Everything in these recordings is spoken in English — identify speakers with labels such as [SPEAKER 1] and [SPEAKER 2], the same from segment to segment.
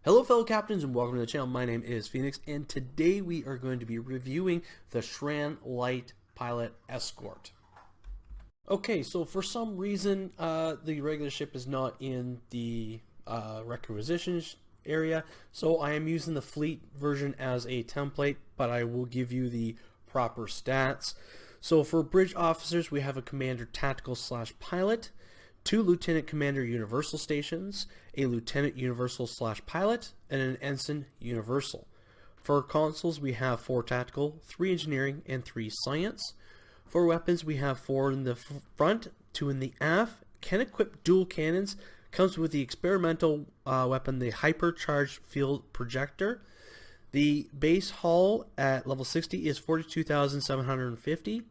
[SPEAKER 1] Hello fellow captains and welcome to the channel. My name is Phoenix and today we are going to be reviewing the Shran Light Pilot Escort. Okay, so for some reason the regular ship is not in the requisitions area, so I am using the fleet version as a template, but I will give you the proper stats. So for bridge officers we have a commander tactical / pilot, 2 lieutenant commander universal stations, a lieutenant universal / pilot, and an ensign universal. For consoles we have 4 tactical, 3 engineering, and 3 science. For weapons we have 4 in the front, 2 in the aft, can equip dual cannons, comes with the experimental weapon, the hypercharged field projector. The base hull at level 60 is 42,750,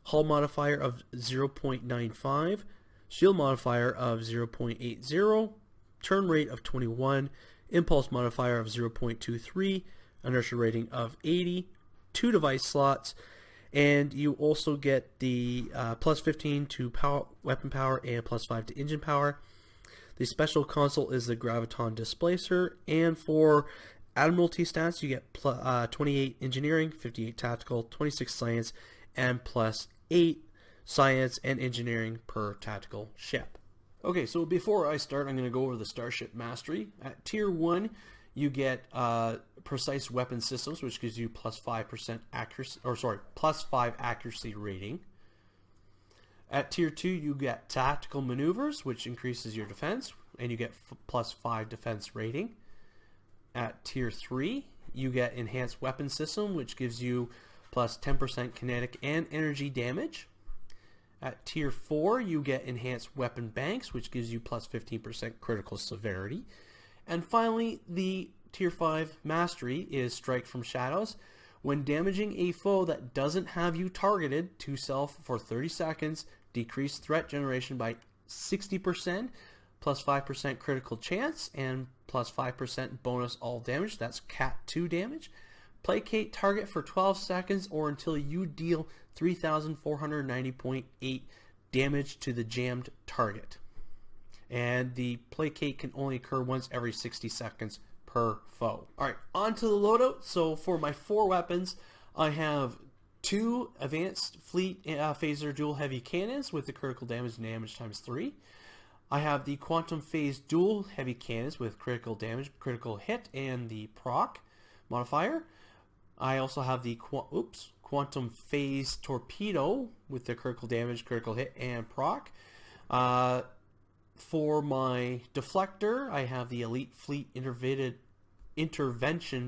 [SPEAKER 1] hull modifier of 0.95, shield modifier of 0.80, turn rate of 21, impulse modifier of 0.23, inertia rating of 80, 2 device slots, and you also get the plus 15 to weapon power and plus 5 to engine power. The special console is the graviton displacer, and for Admiralty stats you get 28 engineering, 58 tactical, 26 science, and plus 8 science and engineering per tactical ship. Okay, so before I start, I'm going to go over the Starship Mastery. At Tier 1, you get precise weapon systems, which gives you plus 5% accuracy, plus 5 accuracy rating. At Tier 2, you get tactical maneuvers, which increases your defense, and you get plus 5 defense rating. At Tier 3, you get enhanced weapon system, which gives you plus 10% kinetic and energy damage. At Tier 4, you get enhanced weapon banks, which gives you plus 15% critical severity. And finally, the Tier 5 Mastery is Strike from Shadows. When damaging a foe that doesn't have you targeted to self for 30 seconds, decrease threat generation by 60%, plus 5% critical chance, and plus 5% bonus all damage. That's Cat 2 damage. Placate target for 12 seconds or until you deal 3,490.8 damage to the jammed target. And the placate can only occur once every 60 seconds per foe. Alright, on to the loadout. So for my 4 weapons, I have 2 advanced fleet phaser dual heavy cannons with the critical damage times 3. I have the quantum phase dual heavy cannons with critical damage, critical hit, and the proc modifier. I also have the quantum phase torpedo with the critical damage, critical hit, and proc. For my deflector, I have the Elite Fleet Intervention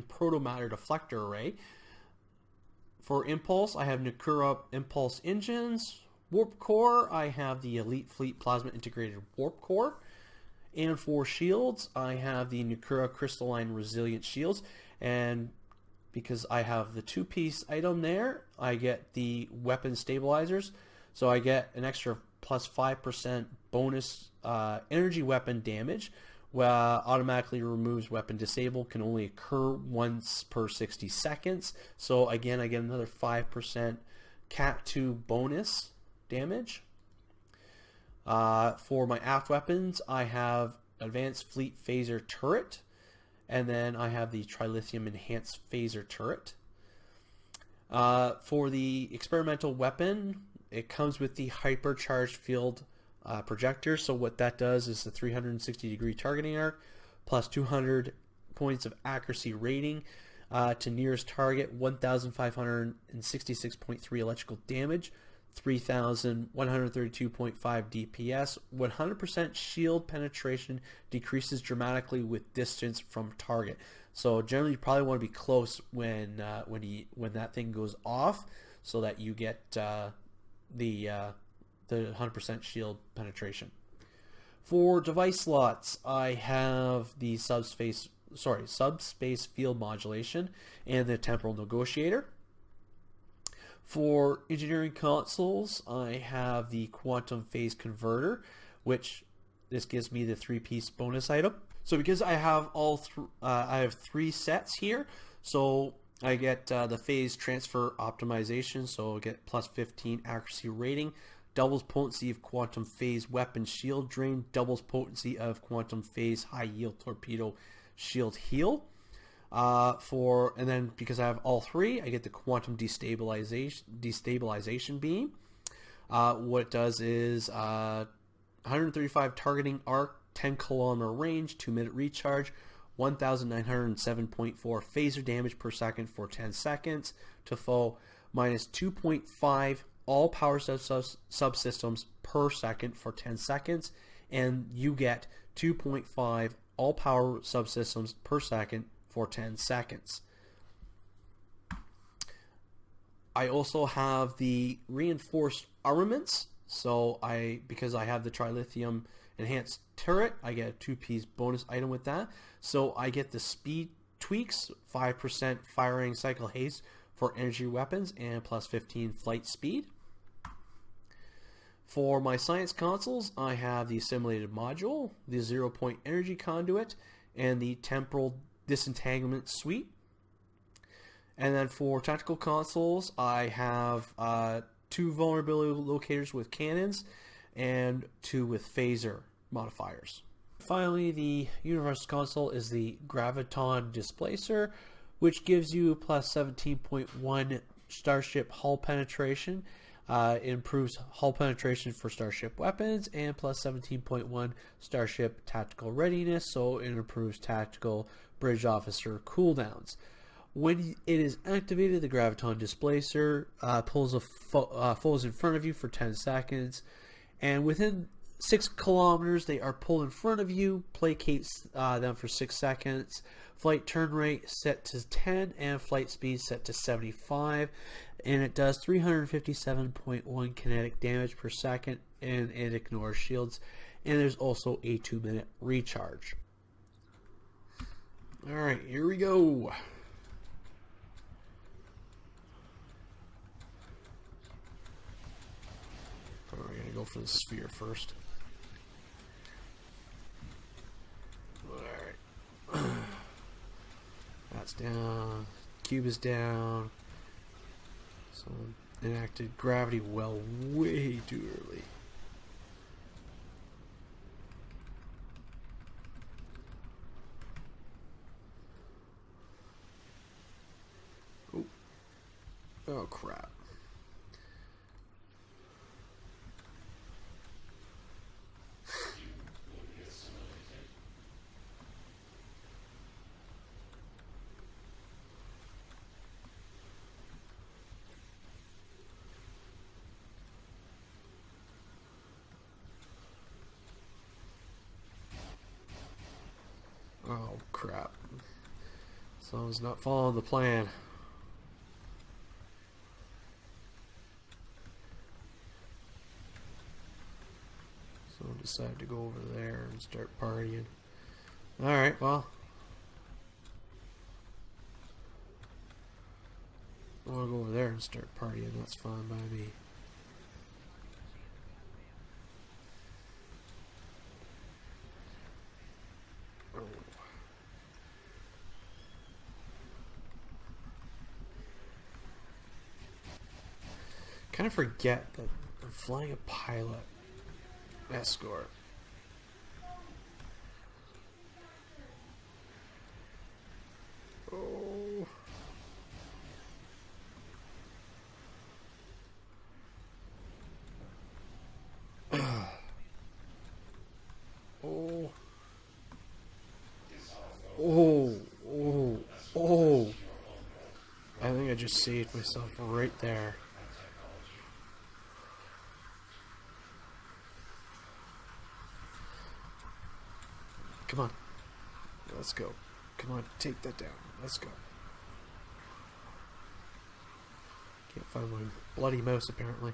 [SPEAKER 1] Protomatter Deflector Array. For impulse, I have Nakura Impulse Engines. Warp Core, I have the Elite Fleet Plasma Integrated Warp Core. And for shields, I have the Nakura Crystalline Resilient Shields. And because I have the 2-piece item there, I get the weapon stabilizers. So I get an extra plus 5% bonus energy weapon damage. Automatically removes weapon disable, can only occur once per 60 seconds. So again, I get another 5% Cat 2 bonus damage. For my aft weapons, I have Advanced Fleet Phaser Turret. And then I have the Trilithium Enhanced Phaser Turret. For the experimental weapon, it comes with the Hypercharged Field Projector. So what that does is the 360-degree targeting arc, plus 200 points of accuracy rating to nearest target, 1,566.3 electrical damage, 3,132.5 DPS, 100% shield penetration, decreases dramatically with distance from target. So generally you probably want to be close when that thing goes off, so that you get the 100% shield penetration. For device slots, I have the subspace field modulation and the temporal negotiator. For engineering consoles, I have the quantum phase converter, which this gives me the 3-piece bonus item. So because I have I have 3 sets here, so I get the phase transfer optimization, so I get plus 15 accuracy rating, doubles potency of quantum phase weapon shield drain, doubles potency of quantum phase high yield torpedo shield heal. And then because I have all three, I get the quantum destabilization beam. What it does is 135 targeting arc, 10 kilometer range, 2-minute recharge, 1,907.4 phaser damage per second for 10 seconds to foe, minus 2.5 all power subsystems per second for 10 seconds, and you get 2.5 all power subsystems per second for 10 seconds. I also have the reinforced armaments. So because I have the trilithium enhanced turret, I get a 2-piece bonus item with that. So I get the speed tweaks, 5% firing cycle haste for energy weapons, and plus 15 flight speed. For my science consoles, I have the assimilated module, the 0-point energy conduit, and the temporal disentanglement suite. And then for tactical consoles, I have 2 vulnerability locators with cannons and 2 with phaser modifiers. Finally, the universal console is the graviton displacer, which gives you plus 17.1 starship hull penetration. It improves hull penetration for starship weapons, and plus 17.1 starship tactical readiness, so it improves tactical bridge officer cooldowns. When it is activated, the graviton displacer pulls foes in front of you for 10 seconds, and within 6 kilometers they are pulled in front of you, placates them for 6 seconds, flight turn rate set to 10, and flight speed set to 75, and it does 357.1 kinetic damage per second, and it ignores shields, and there's also a 2-minute recharge. Alright, here we go. We're going to go for the sphere first. Alright. That's down. Cube is down. So enacted gravity well way too early. Oh. Oh crap. Oh crap. Someone's not following the plan. Someone decided to go over there and start partying. Alright, well. I want to go over there and start partying. That's fine by me. Kind of forget that I'm flying a pilot Escort. Oh. Oh. Oh. Oh. Oh. I think I just saved myself right there. Come on. Let's go. Come on, take that down. Let's go. Can't find my bloody mouse apparently.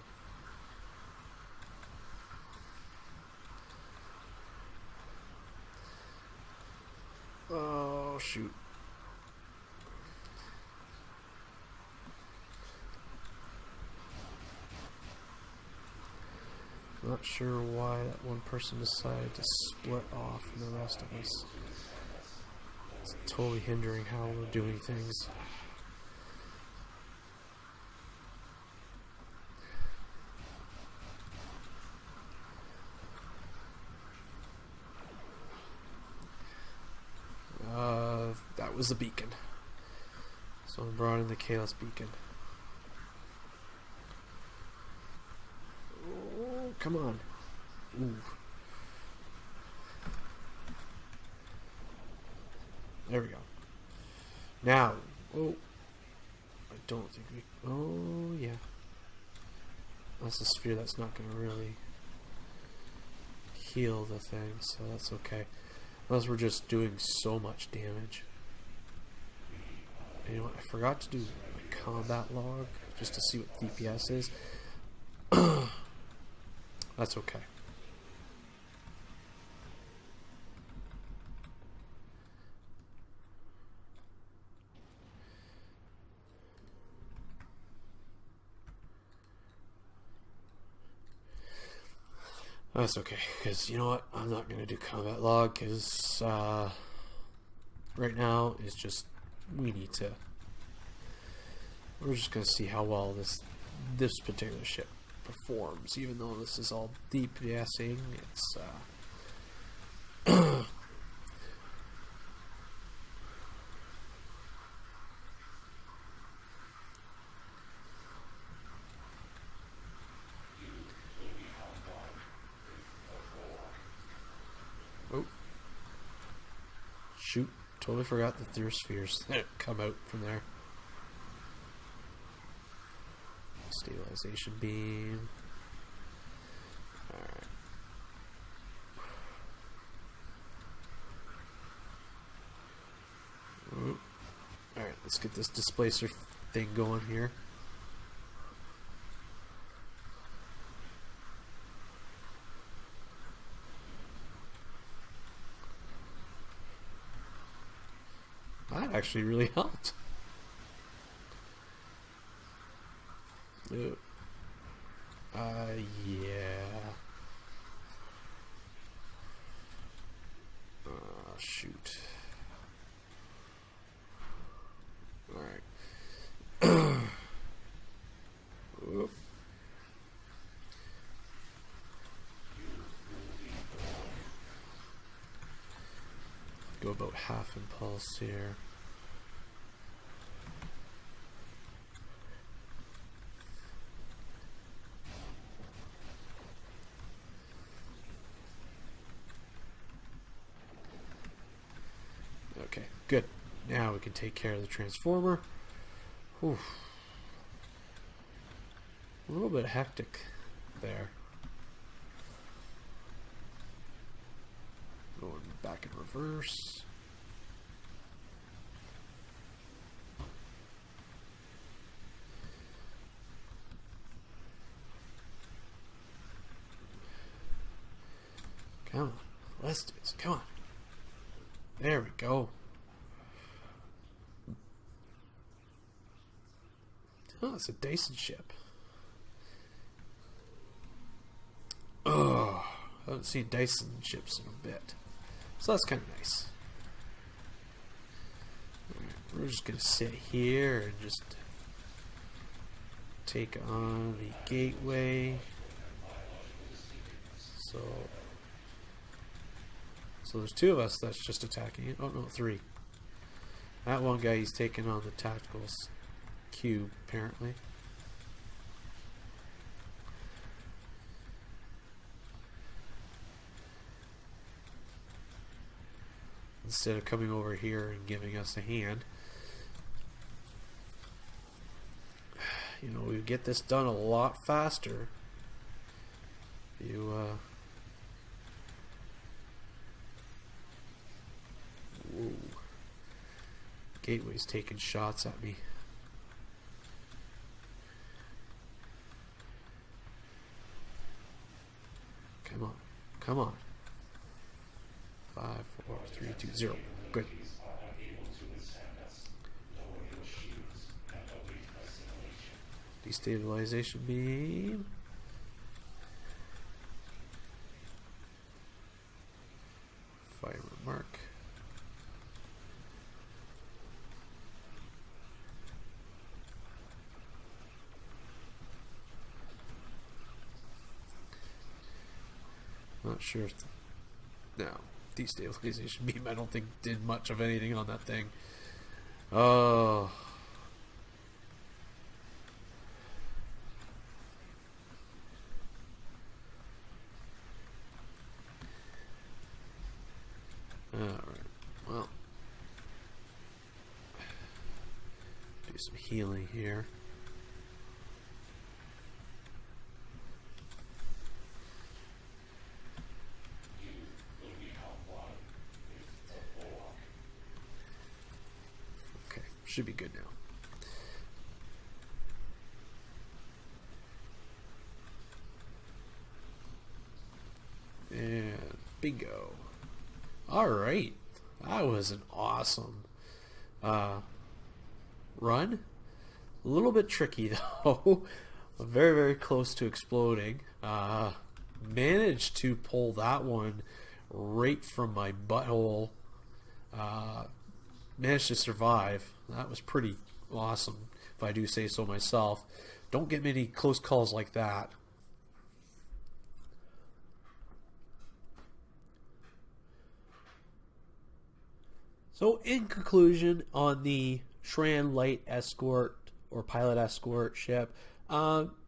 [SPEAKER 1] Oh shoot. Not sure why that one person decided to split off from the rest of us. It's totally hindering how we're doing things. was the beacon. So I brought in the Kalos beacon. Oh, come on. Ooh. There we go. Now, oh, I don't think we, oh yeah. That's a sphere that's not going to really heal the thing, so that's okay. Unless we're just doing so much damage. And you know what, I forgot to do my combat log, just to see what DPS is. That's okay. That's okay, because you know what? I'm not going to do combat log, because right now it's just, we're just going to see how well this particular ship performs, even though this is all DPSing. It's oh, shoot, totally forgot that there are spheres that come out from there. Stabilization beam. Alright. Alright, let's get this displacer thing going here. That actually really helped. Yeah. Shoot. Alright. Go about half impulse here. Okay, good. Now we can take care of the transformer. Whew. A little bit hectic there. Going back in reverse. Come on, let's do this. Come on. There we go. Oh, it's a Dyson ship. Oh, I haven't seen Dyson ships in a bit. So that's kind of nice. Alright, we're just going to sit here and just take on the gateway. So there's two of us that's just attacking it. Oh no, three. That one guy, he's taking on the tactical cube, apparently. Instead of coming over here and giving us a hand. You know, we get this done a lot faster. Whoa. Gateway's taking shots at me. Come on. Come on. 5, 4, 3, 2, 0. Good. Destabilization beam. Fire mark. Not sure if no, destabilization beam I don't think did much of anything on that thing. Oh. Alright, well. Do some healing here. Okay, should be good now. And bingo. Alright, that was an awesome run. A little bit tricky though. Very, very close to exploding. Managed to pull that one right from my butthole. Managed to survive. That was pretty awesome, if I do say so myself. Don't get many close calls like that. So in conclusion, on the Shran Light Escort or Pilot Escort ship,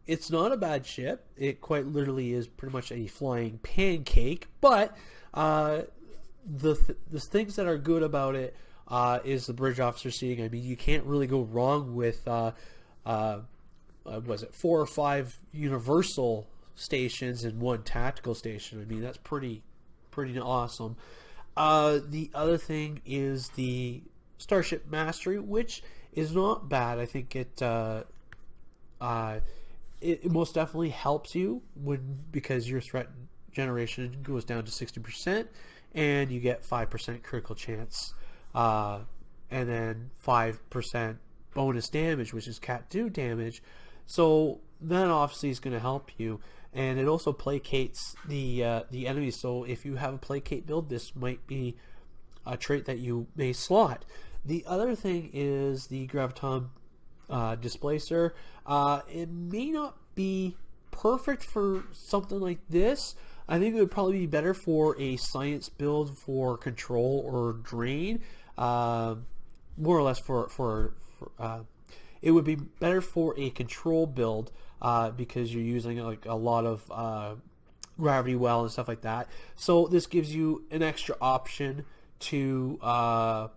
[SPEAKER 1] it's not a bad ship. It quite literally is pretty much a flying pancake, but the things that are good about it is the bridge officer seating. I mean, you can't really go wrong with was it 4 or 5 universal stations and 1 tactical station. I mean, that's pretty awesome. The other thing is the Starship Mastery, which is not bad. I think it most definitely helps you because your threat generation goes down to 60%, and you get 5% critical chance, and then 5% bonus damage, which is Cat 2 damage. So that obviously is going to help you. And it also placates the enemies. So if you have a placate build, this might be a trait that you may slot. The other thing is the graviton displacer. It may not be perfect for something like this. I think it would probably be better for a science build for control or drain. More or less for it would be better for a control build. Because you're using like a lot of gravity well and stuff like that. So this gives you an extra option to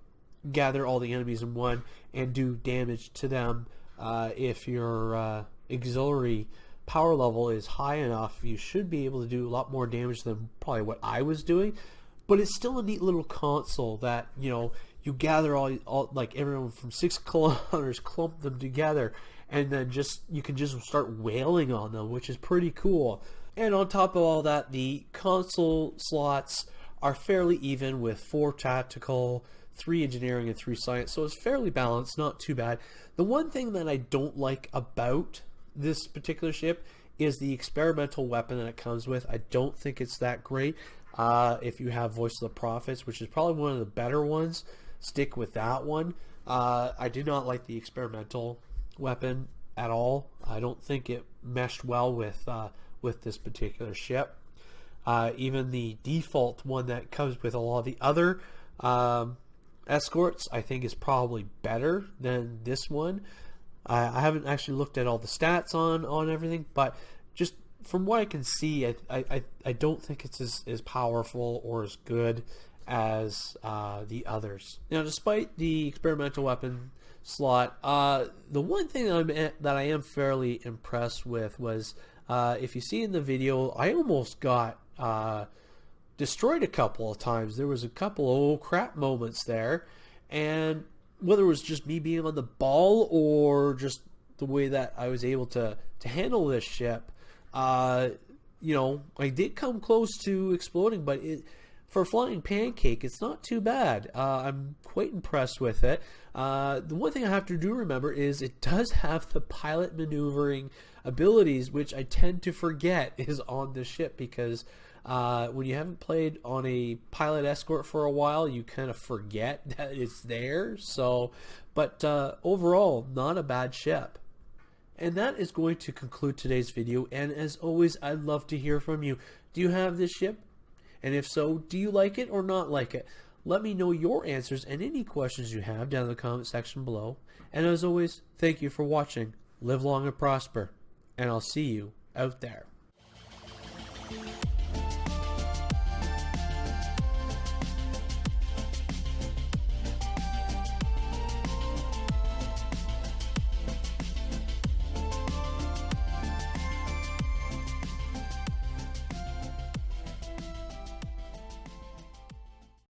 [SPEAKER 1] gather all the enemies in one and do damage to them. If your auxiliary power level is high enough, you should be able to do a lot more damage than probably what I was doing. But it's still a neat little console that, you know, you gather all like everyone from 6 kilometers, clump them together, and then you can just start wailing on them, which is pretty cool. And on top of all that, the console slots are fairly even with 4 tactical, 3 engineering, and 3 science. So it's fairly balanced, not too bad. The one thing that I don't like about this particular ship is the experimental weapon that it comes with. I don't think it's that great. If you have Voice of the Prophets, which is probably one of the better ones, stick with that one. I do not like the experimental weapon at all. I don't think it meshed well with this particular ship. Even the default one that comes with a lot of the other escorts, I think, is probably better than this one. I haven't actually looked at all the stats on everything, but just from what I can see, I don't think it's as powerful or as good as the others. Now, despite the experimental weapon slot, the one thing that I am fairly impressed with was, if you see in the video, I almost got destroyed a couple of times. There was a couple of oh crap moments there, and whether it was just me being on the ball or just the way that I was able to handle this ship, you know, I did come close to exploding, but for a flying pancake, it's not too bad. I'm quite impressed with it. The one thing I have to do remember is it does have the pilot maneuvering abilities, which I tend to forget is on the ship, because when you haven't played on a pilot escort for a while, you kind of forget that it's there. So, but overall, not a bad ship. And that is going to conclude today's video. And as always, I'd love to hear from you. Do you have this ship? And if so, do you like it or not like it? Let me know your answers and any questions you have down in the comment section below. And as always, thank you for watching. Live long and prosper. And I'll see you out there.